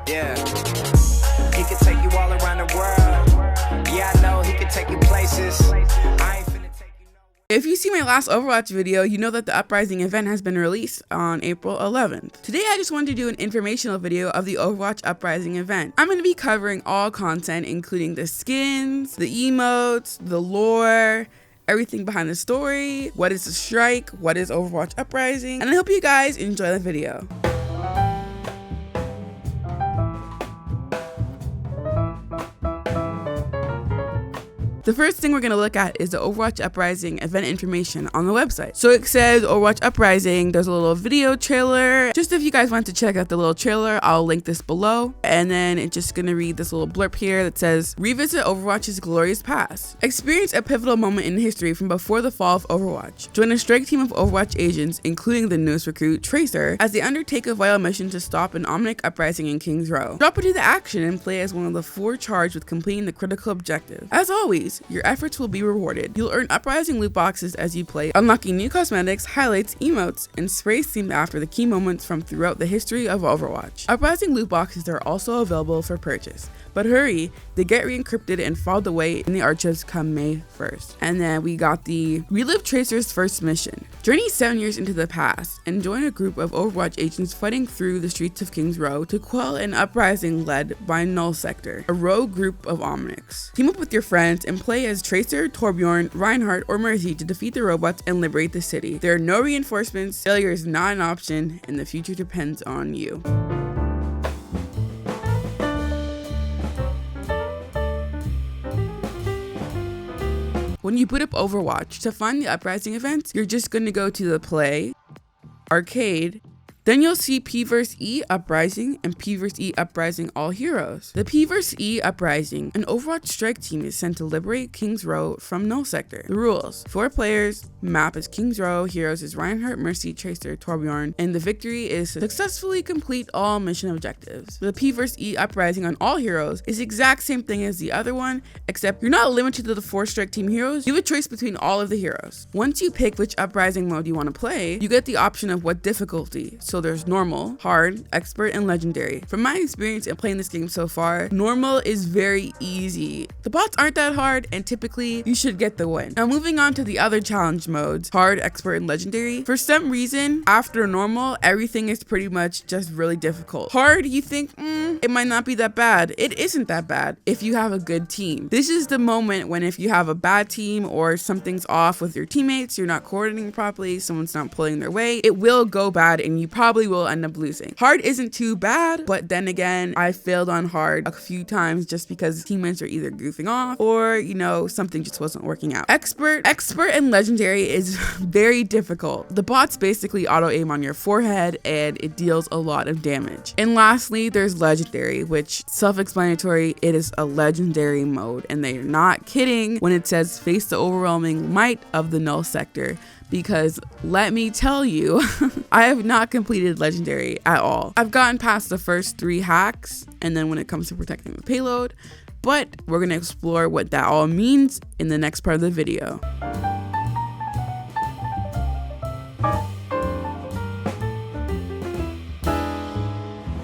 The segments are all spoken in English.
Yeah. He can take you all around the world. Yeah, I know he can take you places. I ain't finna take you nowhere. If you see my last Overwatch video, you know that the Uprising event has been released on April 11th. Today I just wanted to do an informational video of the Overwatch Uprising event. I'm going to be covering all content, including the skins, the emotes, the lore, everything behind the story, what is the strike, what is Overwatch Uprising, and I hope you guys enjoy the video. The first thing we're going to look at is the Overwatch Uprising event information on the website. So it says Overwatch Uprising, there's a little video trailer. Just if you guys want to check out the little trailer, I'll link this below. And then it's just going to read this little blurb here that says, revisit Overwatch's glorious past. Experience a pivotal moment in history from before the fall of Overwatch. Join a strike team of Overwatch agents, including the newest recruit, Tracer, as they undertake a vital mission to stop an Omnic uprising in King's Row. Drop into the action and play as one of the 4 charged with completing the critical objective. As always, your efforts will be rewarded. You'll earn Uprising loot boxes as you play, unlocking new cosmetics, highlights, emotes, and sprays themed after the key moments from throughout the history of Overwatch. Uprising loot boxes are also available for purchase, but hurry, they get re-encrypted and filed away in the archives come May 1st. And then we got the Relive Tracer's first mission. Journey 7 years into the past and join a group of Overwatch agents fighting through the streets of King's Row to quell an uprising led by Null Sector, a rogue group of Omnics. Team up with your friends and play as Tracer, Torbjorn, Reinhardt, or Mercy to defeat the robots and liberate the city. There are no reinforcements, failure is not an option, and the future depends on you. When you boot up Overwatch, to find the Uprising events, you're just going to go to the Play, Arcade, then you'll see P vs. E Uprising and P vs. E Uprising All Heroes. The P vs. E Uprising, an Overwatch strike team is sent to liberate King's Row from Null Sector. The rules: 4 players, map is King's Row, heroes is Reinhardt, Mercy, Tracer, Torbjorn, and the victory is to successfully complete all mission objectives. The P vs. E Uprising on All Heroes is the exact same thing as the other one, except you're not limited to the 4 strike team heroes. You have a choice between all of the heroes. Once you pick which Uprising mode you want to play, you get the option of what difficulty. So there's normal, hard, expert, and legendary. From my experience in playing this game so far, normal is very easy. The bots aren't that hard, and typically you should get the win. Now moving on to the other challenge modes, hard, expert, and legendary. For some reason, after normal, everything is pretty much just really difficult. Hard, you think, it might not be that bad. It isn't that bad if you have a good team. This is the moment when if you have a bad team or something's off with your teammates, you're not coordinating properly, someone's not pulling their weight, it will go bad and you probably will end up losing. Hard isn't too bad, but then again, I failed on hard a few times just because teammates are either goofing off or, you know, something just wasn't working out. Expert, and legendary is very difficult. The bots basically auto aim on your forehead and it deals a lot of damage. And lastly, there's legendary, which self-explanatory, it is a legendary mode and they're not kidding when it says face the overwhelming might of the Null Sector. Because let me tell you, I have not completed legendary at all. I've gotten past the first 3 hacks, and then when it comes to protecting the payload, but we're gonna explore what that all means in the next part of the video.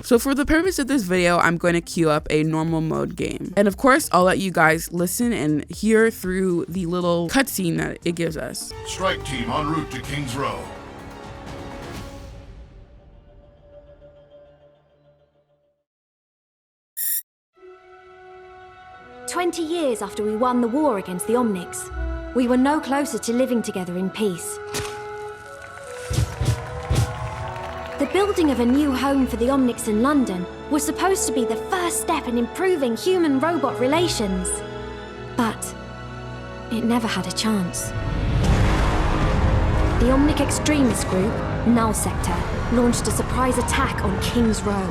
So for the purpose of this video, I'm going to queue up a normal mode game. And of course, I'll let you guys listen and hear through the little cutscene that it gives us. Strike team en route to King's Row. "20 years after we won the war against the Omnics, we were no closer to living together in peace. The building of a new home for the Omnics in London was supposed to be the first step in improving human-robot relations. But it never had a chance. The Omnic extremist group, Null Sector, launched a surprise attack on King's Row.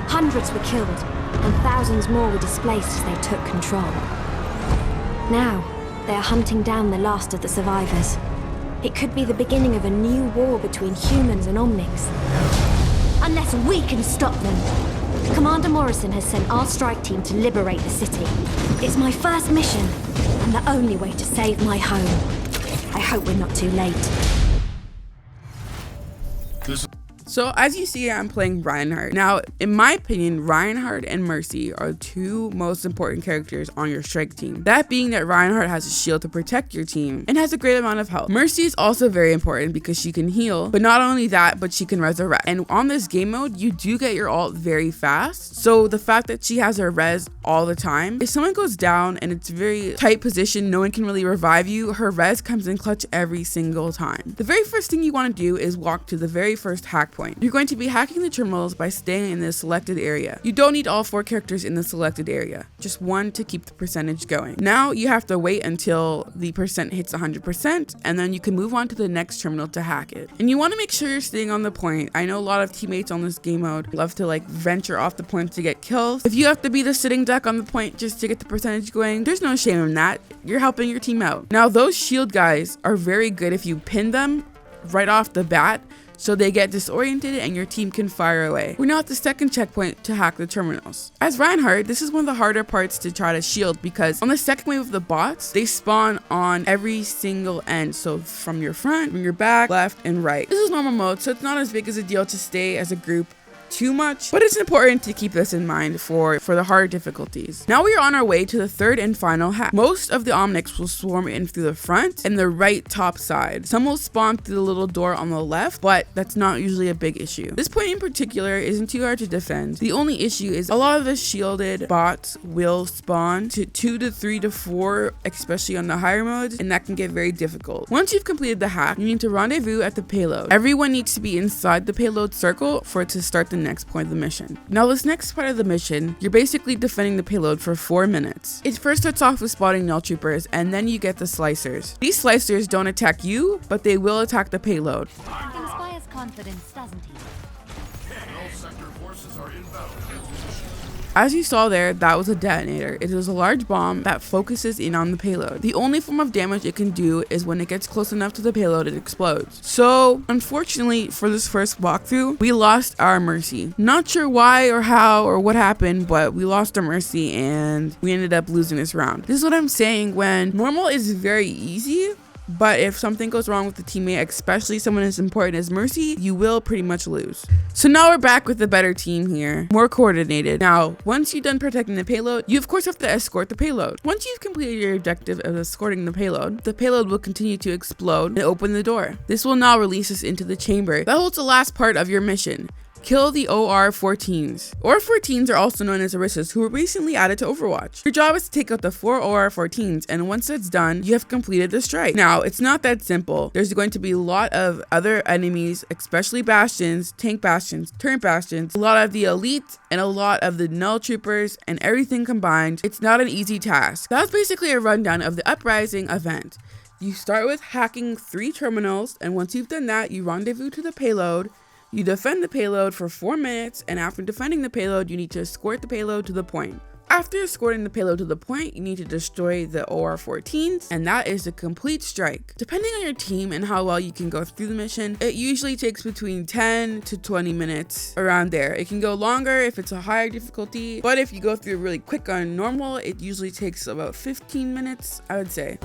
Hundreds were killed, and thousands more were displaced as they took control. Now, they are hunting down the last of the survivors. It could be the beginning of a new war between humans and Omnics. Unless we can stop them. Commander Morrison has sent our strike team to liberate the city. It's my first mission, and the only way to save my home. I hope we're not too late. So as you see, I'm playing Reinhardt. Now, in my opinion, Reinhardt and Mercy are two most important characters on your strike team. That being that Reinhardt has a shield to protect your team and has a great amount of health. Mercy is also very important because she can heal, but not only that, but she can resurrect. And on this game mode, you do get your ult very fast. So the fact that she has her res all the time, if someone goes down and it's a very tight position, no one can really revive you, her res comes in clutch every single time. The very first thing you want to do is walk to the very first hack point. You're going to be hacking the terminals by staying in the selected area. You don't need all 4 characters in the selected area, just 1 to keep the percentage going. Now you have to wait until the percent hits 100%, and then you can move on to the next terminal to hack it. And you want to make sure you're staying on the point. I know a lot of teammates on this game mode love to like venture off the point to get kills. If you have to be the sitting duck on the point just to get the percentage going, there's no shame in that. You're helping your team out. Now those shield guys are very good if you pin them right off the bat, so they get disoriented and your team can fire away. We're now at the second checkpoint to hack the terminals. As Reinhardt, this is one of the harder parts to try to shield because on the second wave of the bots, they spawn on every single end. So from your front, from your back, left, and right. This is normal mode, so it's not as big as a deal to stay as a group too much, but it's important to keep this in mind for the harder difficulties. Now we are on our way to the third and final hack. Most of the Omnics will swarm in through the front and the right top side. Some will spawn through the little door on the left, but that's not usually a big issue. This point in particular isn't too hard to defend. The only issue is a lot of the shielded bots will spawn to 2 to 3 to 4, especially on the higher modes, and that can get very difficult. Once you've completed the hack, you need to rendezvous at the payload. Everyone needs to be inside the payload circle for it to start the next point of the mission. Now this next part of the mission, you're basically defending the payload for 4 minutes. It first starts off with spotting null troopers, and then you get the slicers. These slicers don't attack you, but they will attack the payload. Inspires confidence, doesn't he? All sector forces are inbound. As you saw there, that was a detonator. It is a large bomb that focuses in on the payload. The only form of damage it can do is when it gets close enough to the payload, it explodes. So unfortunately for this first walkthrough, we lost our Mercy. Not sure why or how or what happened, but we lost our Mercy and we ended up losing this round. This is what I'm saying when normal is very easy, but if something goes wrong with the teammate, especially someone as important as Mercy, you will pretty much lose. So now we're back with a better team here, more coordinated. Now, once you're done protecting the payload, you of course have to escort the payload. Once you've completed your objective of escorting the payload will continue to explode and open the door. This will now release us into the chamber. That holds the last part of your mission. Kill the OR-14s. OR-14s are also known as Orissas, who were recently added to Overwatch. Your job is to take out the 4 OR-14s, and once that's done, you have completed the strike. Now, it's not that simple. There's going to be a lot of other enemies, especially bastions, tank bastions, turret bastions, a lot of the elite, and a lot of the null troopers, and everything combined. It's not an easy task. That's basically a rundown of the Uprising event. You start with hacking 3 terminals, and once you've done that, you rendezvous to the payload. You defend the payload for 4 minutes, and after defending the payload, you need to escort the payload to the point. After escorting the payload to the point, you need to destroy the OR-14s, and that is a complete strike. Depending on your team and how well you can go through the mission, it usually takes between 10 to 20 minutes, around there. It can go longer if it's a higher difficulty, but if you go through really quick on normal, it usually takes about 15 minutes, I would say.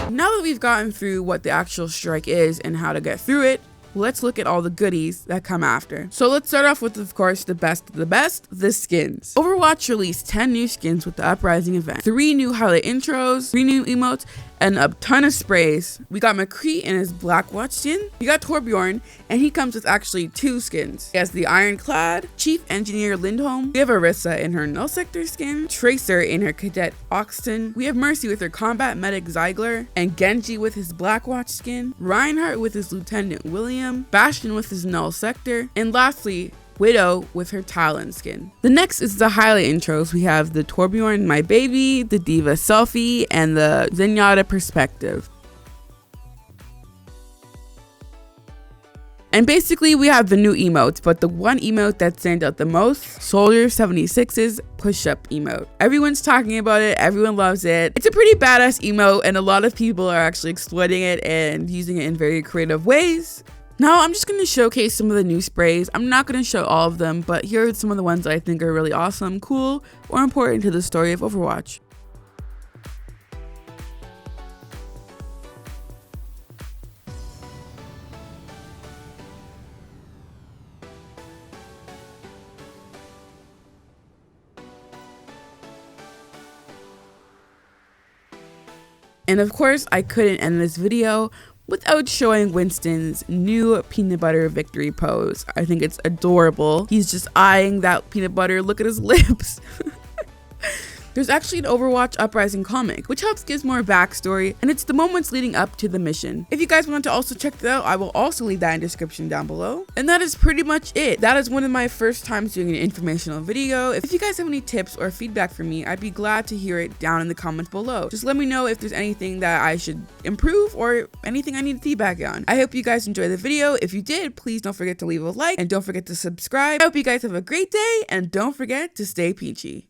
Now that we've gotten through what the actual strike is and how to get through it, let's look at all the goodies that come after. So let's start off with, of course, the best of the best, the skins. Overwatch released 10 new skins with the Uprising event, 3 new highlight intros, 3 new emotes, and a ton of sprays. We got McCree in his Blackwatch skin. We got Torbjorn, and he comes with actually 2 skins. He has the Ironclad, Chief Engineer Lindholm. We have Orisa in her Null Sector skin, Tracer in her Cadet Oxton. We have Mercy with her Combat Medic Ziegler, and Genji with his Blackwatch skin, Reinhardt with his Lieutenant William, Bastion with his Null Sector, and lastly, Widow with her Talon skin. The next is the highlight intros. We have the Torbjorn My Baby, the Diva Selfie, and the Zenyatta Perspective. And basically we have the new emotes, but the one emote that stands out the most, Soldier 76's push-up emote. Everyone's talking about it, everyone loves it. It's a pretty badass emote, and a lot of people are actually exploiting it and using it in very creative ways. Now I'm just going to showcase some of the new sprays. I'm not going to show all of them, but here are some of the ones that I think are really awesome, cool, or important to the story of Overwatch. And of course, I couldn't end this video without showing Winston's new peanut butter victory pose. I think it's adorable. He's just eyeing that peanut butter. Look at his lips. There's actually an Overwatch Uprising comic, which helps gives more backstory, and it's the moments leading up to the mission. If you guys want to also check that out, I will also leave that in the description down below. And that is pretty much it. That is one of my first times doing an informational video. If you guys have any tips or feedback for me, I'd be glad to hear it down in the comments below. Just let me know if there's anything that I should improve or anything I need feedback on. I hope you guys enjoyed the video. If you did, please don't forget to leave a like and don't forget to subscribe. I hope you guys have a great day and don't forget to stay peachy.